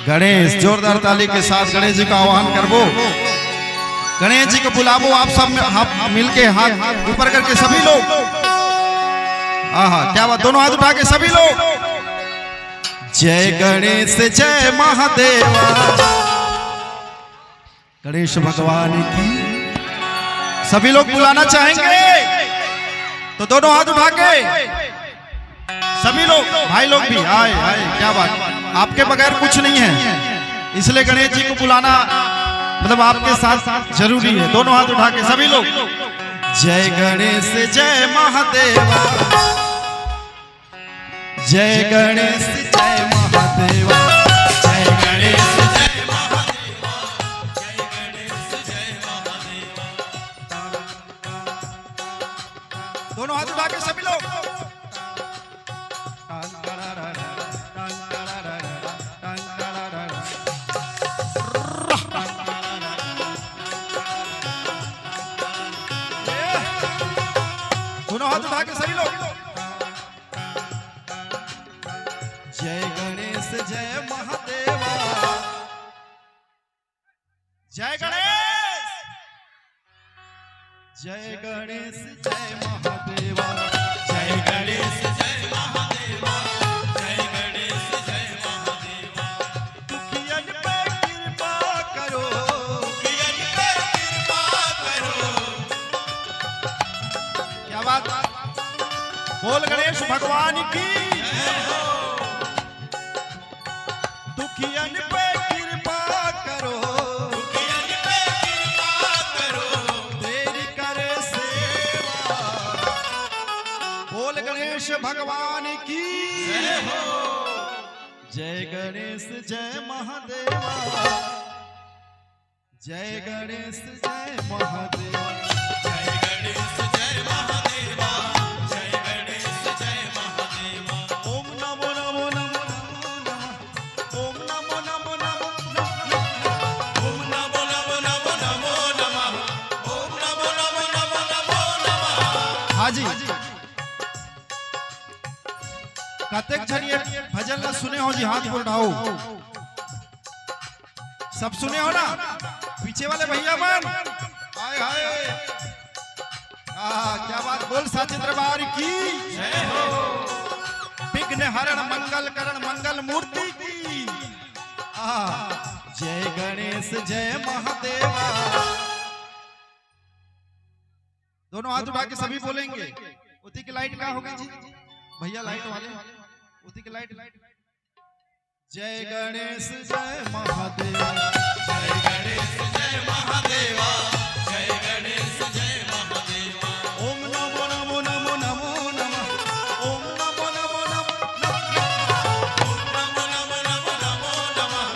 गणेश जोरदार ताली के साथ गणेश जी का आह्वान करबो। गणेश जी को बुलावो। आप सब मिलके हाथ ऊपर करके सभी लोग। आहा क्या बात, दोनों हाथ उठा के सभी लोग जय गणेश जय महादेवा। गणेश भगवान की सभी लोग बुलाना चाहेंगे तो दोनों हाथ उठा के सभी लोग, भाई लोग भी आए आए। क्या बात, आपके बगैर कुछ नहीं है, इसलिए गणेश जी को बुलाना मतलब आपके साथ जरूरी है। दोनों हाथ उठा के सभी लोग जय गणेश जय महादेवा, जय गणेश जय महादेवा, जय गणेश जय महादेवा, जय गणेश जय महादेवा। दोनों हाथ उठा के सभी लोग दोनों हाथ उठा के सभी लोग जय गणेश जय महादेवा, जय गणेश, जय गणेश जय महादेवा, जय गणेश जय महादेवा, जय गणेश जय महादेवा। दुखियन पे कृपा करो, दुखियन पे कृपा करो। क्या बात, बोल गणेश भगवान की। दुखियन पे कृपा करो, दुखियन पे कृपा करो, तेरी करे सेवा। बोल गणेश भगवान की जय हो। जय गणेश जय महादेवा, जय गणेश जय महादेवा, जय गणेश जय महादेवा, जय गणेश जय महादेवा। ओम नमो नमो नमो नमो नमः, ओम नमो नमो नमो नमः, ओम नमो नमो नमो नमो नमः, ओम नमो नमो नमो नमो नमः। हाँ जी, कतेक जनिए भजन न सुने हो जी, हाथ को उठाओ। सब सुने हो ना, पीछे वाले भैया मन हाय हाय। क्या बात, बोल साचे दरबार की जय हो। विघ्न हरण मंगल करण मंगल मूर्ति की। जय गणेश जय महादेवा। दोनों हाथ उठा के सभी बोलेंगे। उसी की लाइट कहाँ हो गई जी भैया, लाइट वाले उसी की लाइट। जय गणेश जय महादेवा, जय गणेश जय महादेवा, जय गणेश जय महादेवा। ओम नमो नमो नमो नमो नमः, ओम नमो नमो नमो नमः, ओम नमो नमो नमो नमो नमः,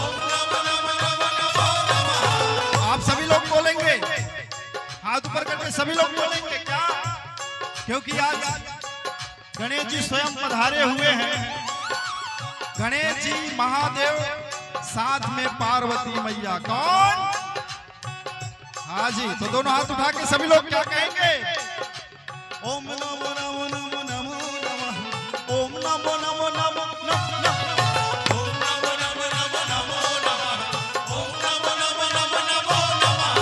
ओम नमो नमो नमो नमो नमः। आप सभी लोग बोलेंगे, हाथ ऊपर करके सभी लोग बोलेंगे। क्या, क्योंकि आज गणेश जी स्वयं पधारे हुए हैं। गणेश जी महादेव, साथ में पार्वती मैया। कौन? हाँ जी, तो दोनों हाथ उठा के सभी लोग क्या कहेंगे? ओम नमो नमो नमो नमो नमः, ओम नमो नमो नमो नमः, ओम नमो नमो नमो नमो नमः, ओम नमो नमो नमो नमो नमः,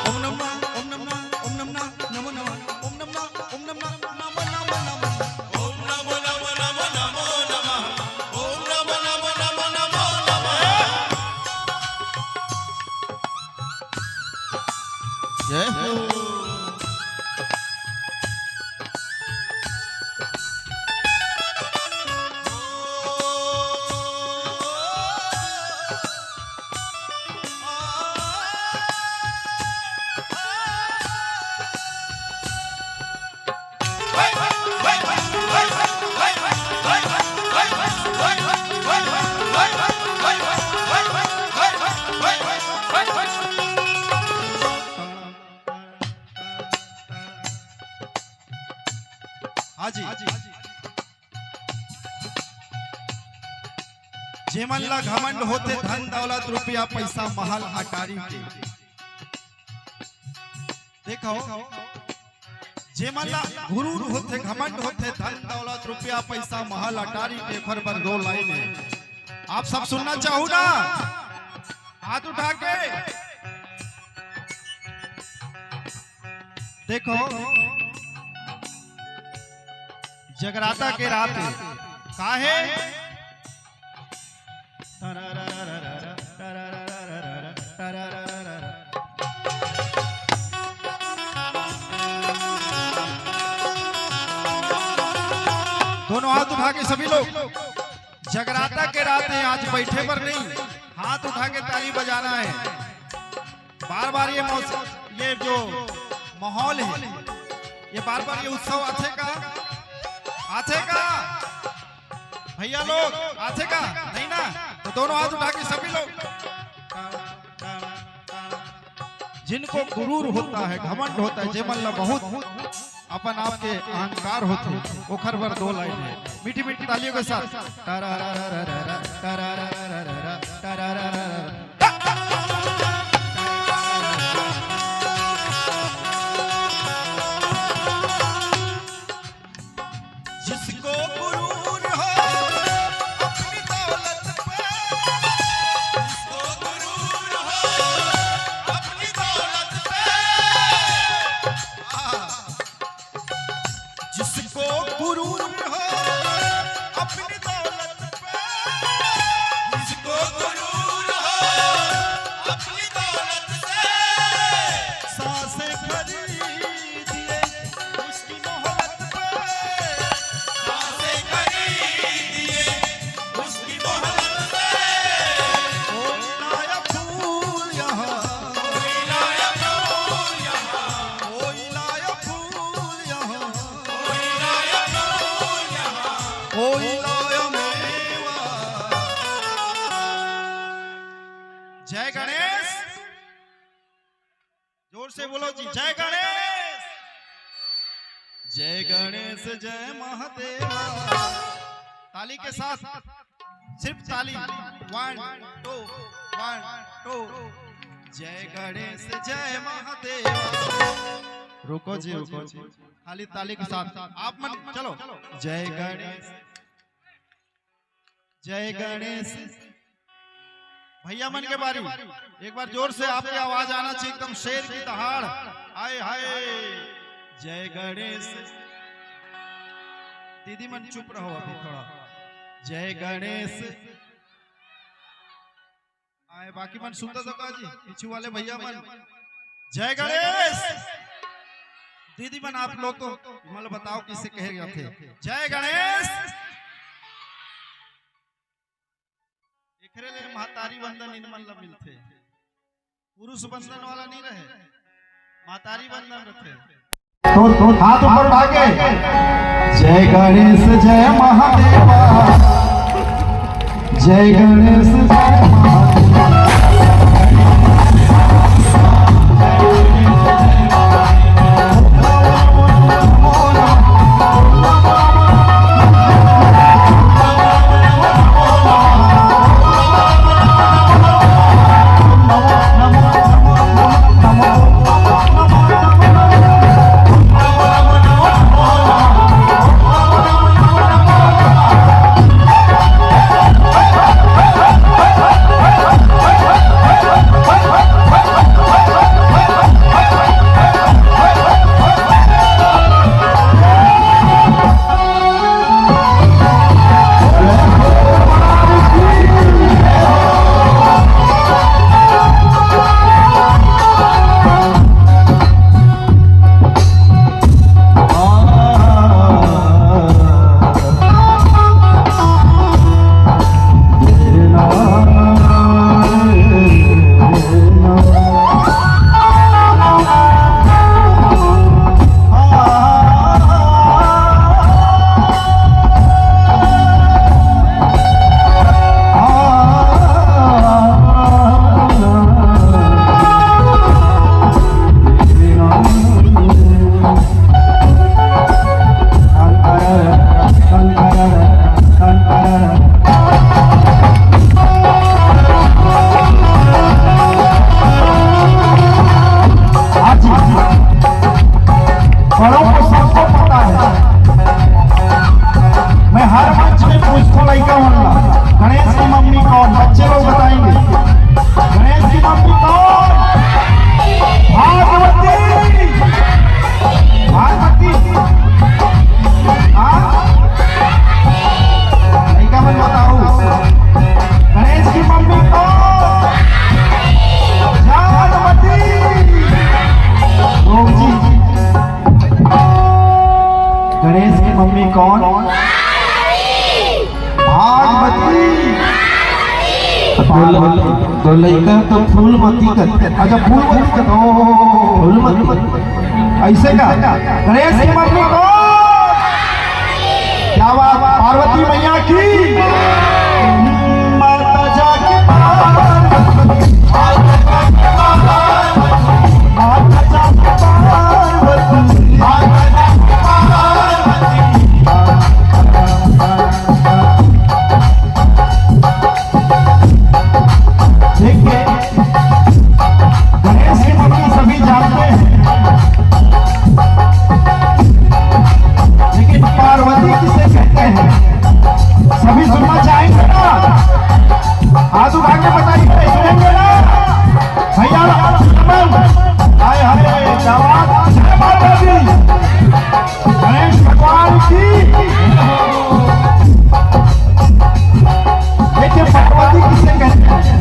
ओम नमः ओम नमः ओम नमः नमो नमः, ओम नमः ओम नमः नमो नमो नमः, ओम नमो नमो नमो नमो नमः, ओम नमो नमो नमो नमो नमः। जय हो। जेमन ला घमंड होते धन दौलत रुपया पैसा महल अटारी के। देखो, जेमन ला गुरूर होते घमंड होते धन दौलत रुपया पैसा महल अटारी के। फर दो लाइन है, आप सब सुनना चाहूँ ना, हाथ उठा के देखो। जगराता के रात काहे दोनों हाथ उठा के सभी लोग, जगराता के रात है, आज बैठे पर नहीं, हाथ उठा के ताली बजाना है। बार बार ये जो माहौल है, ये बार बार ये उत्सव आथे का भैया लोग आथे का नहीं ना, तो दोनों हाथ उठा के सभी लोग। जिनको गुरूर होता है, घमंड होता है, जेमल बहुत अपन आपके अहंकार होते, ओखर पर दो लाइन है, मीठी मीठी तालियों के साथ। जिसको गुरूर हो अपनी दौलत पे, जिसको गुरूर हो अपनी दौलत पे, जिसको गुरूर हो अपनी दौलत पे, जिसको गुरूर हो अपनी दौलत से, सांसें खरीदिए उसकी मोहब्बत पे, सांसें खरीदिए उसकी मोहब्बत पे। कोई लाया फूल यहाँ, कोई लाया फूल यहाँ, कोई लाया फूल यहाँ, कोई लाया मेवा। जय गणेश, जोर से बोलो जी, जय गणेश, जय गणेश, जय महादेवा। ताली के साथ, सिर्फ ताली, 1 2 1 2। जय गणेश जय महादेवा। रुको जी, खाली ताली के साथ आप मन चलो। जय गणेश, जय गणेश। भैया मन के बारी, एक बार जोर से आपकी आवाज आना चाहिए, एकदम शेर की दहाड़। आए हाय, जय गणेश। दीदी मन चुप रहो अभी थोड़ा। जय गणेश। आए बाकी मन सुनता सका जी, पीछे वाले भैया मन। जय गणेश। दीदी मन आप लोग तो मतलब बताओ किससे कह रहे थे जय गणेश। एकरे ले महतारी बंधन इन मन मिलते, पुरुष बंधन वाला नहीं रहे, महतारी बंधन रहते। तो हाथ ऊपर उठा के जय गणेश जय महादेवा, जय गणेश जय महादेवा। तो लड़का तो फूलमती करते। अच्छा फूलमती का फूलमती ऐसे का गणेश की मम्मी को क्या बात पार्वती मैया की माता जाके सभी सुनना चाहेंगे ना? हाथ उठा के बताइए, सुनेंगे ना भैया? हाय हाय क्या बात, जय माता दी, गणेश भगवान की। देखिए पार्वती किसे कहते हैं?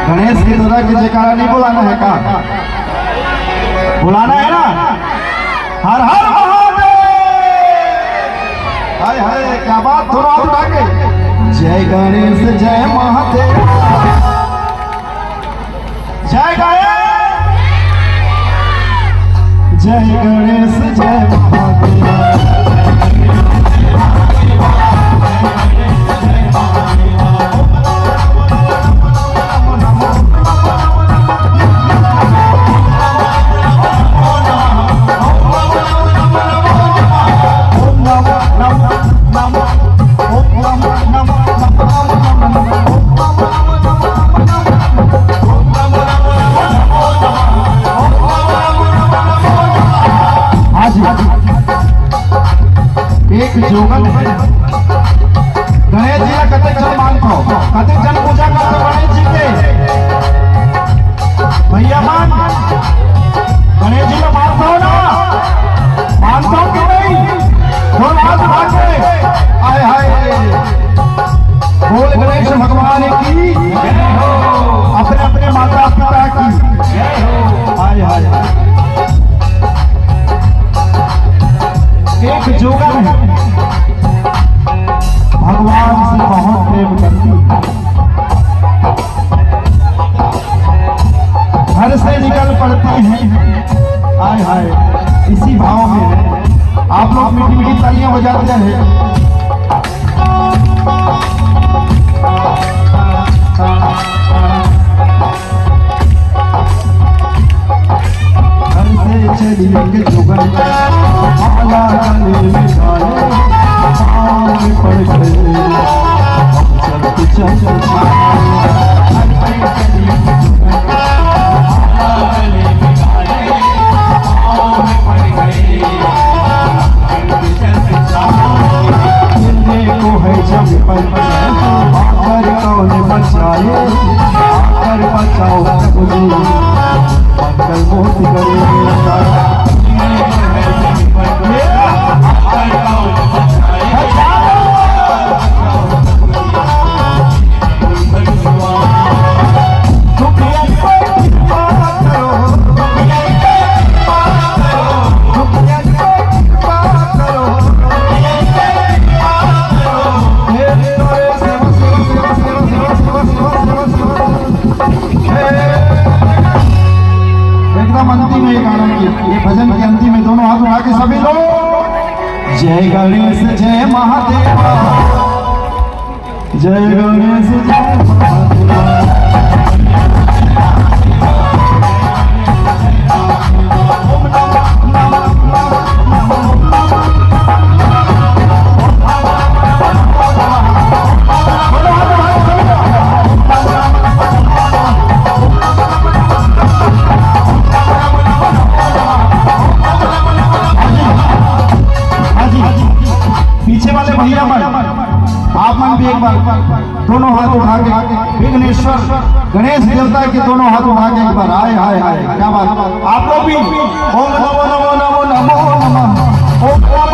गणेश की तरह की जयकारा नहीं बुलाना है का? बुलाना है ना? हर हर महादेव। हाय हाय क्या बात, थोड़ा हाथ उठा के जय गणेश जय महादेव, जय गणेश, जय गणेश जय महादेव। एक जोगन है गणेश जी का कतक जन मानता हो, कतक जन पूजा करते गणेश जी के भैया मान गणेश जी को मानता हो ना? मानता हो कि नहीं? थोड़ा हाथ उठा के आए हाय बोल गणेश भगवान की, अपने अपने माता पिता की आए हाय। एक जोगन है भगवान से बहुत प्रेम करती है, घर से निकल पड़ती है। हाय हाय इसी भाव में आप लोग मीठी मीठी तालियां बजाते हैं। चलिए जोगन आला गले में डाले पाँव पड़ गए चलते चलते को है जब पर आकर कौन बचाए, आकर बचाओ मंगल मोती करे भजन के अंतिम में दोनों हाथ उठा के सभी लोग जय गणेश जय महादेव, जय गणेश लोग भी एक बार दोनों हाथ उठा के विघ्नेश्वर गणेश देवता के दोनों हाथ उठा के एक बार हाय हाय हाय क्या बात। आप लोग भी ओम नमो नमो नमो नमो नमः ओम